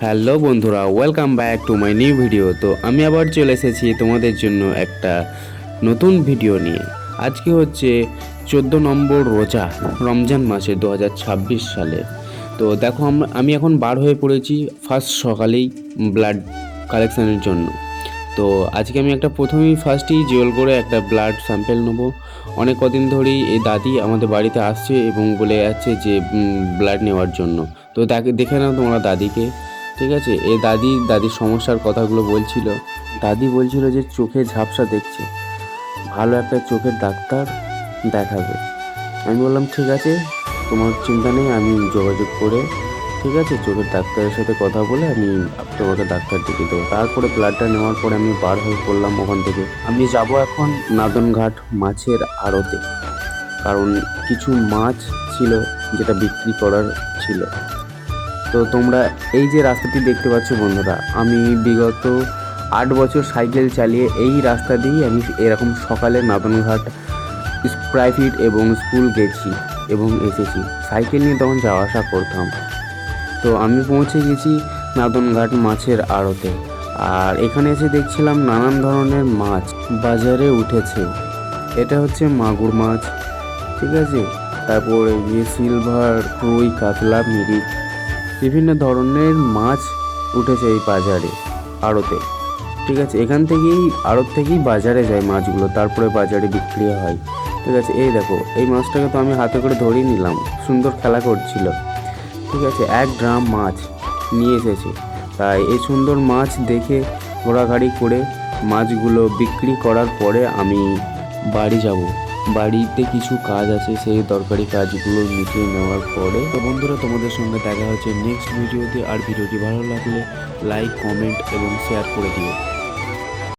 Hello বন্ধুরা, welcome back to my new video. তো আমি আবার চলে এসেছি তোমাদের জন্য একটা নতুন ভিডিও নিয়ে। আজকে হচ্ছে 14 নম্বর রোজা, রমজান মাসে 2026 সালে। তো দেখো আমি এখন বার হয়ে পড়েছি ফার্স্ট সকালেই ব্লাড কালেকশানের জন্য। তো আজকে আমি ফার্স্টেই জেল করে একটা ব্লাড স্যাম্পেল নেবো। অনেক কদিন ধরেই এই দাদি আমাদের বাড়িতে আসছে এবং বলে যাচ্ছে যে ব্লাড নেওয়ার জন্য। তো তাকে দেখে নাও তোমরা দাদিকে, ঠিক আছে। এই দাদির সমস্যার কথাগুলো বলছিল। দাদি বলছিল যে চোখে ঝাপসা দেখছে, ভালো একটা চোখের ডাক্তার দেখাবে। আমি বললাম ঠিক আছে, তোমার চিন্তা নেই, আমি যোগাযোগ করে ঠিক আছে চোখের ডাক্তারের সাথে কথা বলে আমি তোমাকে ডাক্তার দেখিয়ে দেবো। তারপরে ব্লাডটা নেওয়ার পরে আমি বার হয়ে পড়লাম ওখান থেকে। আমি যাব এখন নাদনঘাট মাছের আড়তে, কারণ কিছু মাছ ছিল যেটা বিক্রি করার ছিল। তো তোমরা এই যে রাস্তাটি দেখতে পাচ্ছ বন্ধুরা, আমি বিগত 8 বছর সাইকেল চালিয়ে এই রাস্তা দিয়েই আমি এরকম সকালে নাদনঘাট প্রাইভেট এবং স্কুল গেছি এবং এসেছি। সাইকেল নিয়ে তখন যাওয়া আসা করতাম। তো আমি পৌঁছে গেছি নাদনঘাট মাছের আড়তে, আর এখানে এসে দেখছিলাম নানান ধরনের মাছ বাজারে উঠেছে। এটা হচ্ছে মাগুর মাছ, ঠিক আছে। তারপরে গিয়ে সিলভার, রুই, কাতলা, মিরিক, বিভিন্ন ধরনের মাছ উঠেছে এই বাজারে আড়তে, ঠিক আছে। এখান থেকেই আড়ত থেকেই বাজারে যায় মাছগুলো, তারপরে বাজারে বিক্রি হয়, ঠিক আছে। এই দেখো, এই মাছটাকে তো আমি হাতে করে ধরেই নিলাম, সুন্দর খেলা করছিল, ঠিক আছে। 1 ড্রাম মাছ নিয়ে এসেছে। তাই এই সুন্দর মাছ দেখে ঘোরাঘাড়ি করে মাছগুলো বিক্রি করার পরে আমি বাড়ি যাব। বাড়িতে কিছু কাজ আছে, সেই দরকারি কাজগুলো মিটিয়ে নেওয়ার পরে। তো বন্ধুরা, তোমাদের সঙ্গে দেখা হচ্ছে নেক্সট ভিডিওতে। আর ভিডিওটি ভালো লাগলে লাইক, কমেন্ট এবং শেয়ার করে দিও।